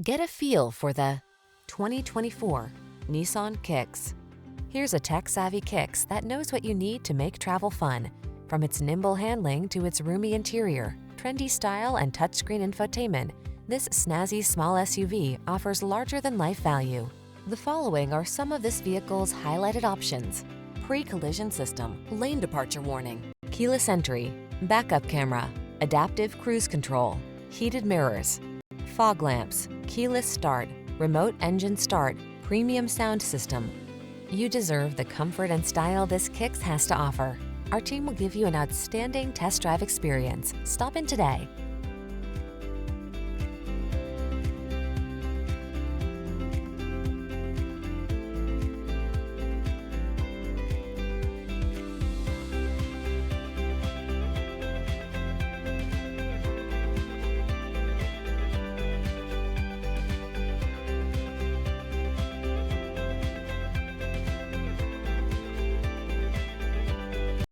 Get a feel for the 2024 Nissan Kicks. Here's a tech-savvy Kicks that knows what you need to make travel fun. From its nimble handling to its roomy interior, trendy style, and touchscreen infotainment, this snazzy small SUV offers larger-than-life value. The following are some of this vehicle's highlighted options: pre-collision system, lane departure warning, keyless entry, backup camera, adaptive cruise control, heated mirrors, fog lamps, keyless start, remote engine start, premium sound system. You deserve the comfort and style this Kicks has to offer. Our team will give you an outstanding test drive experience. Stop in today.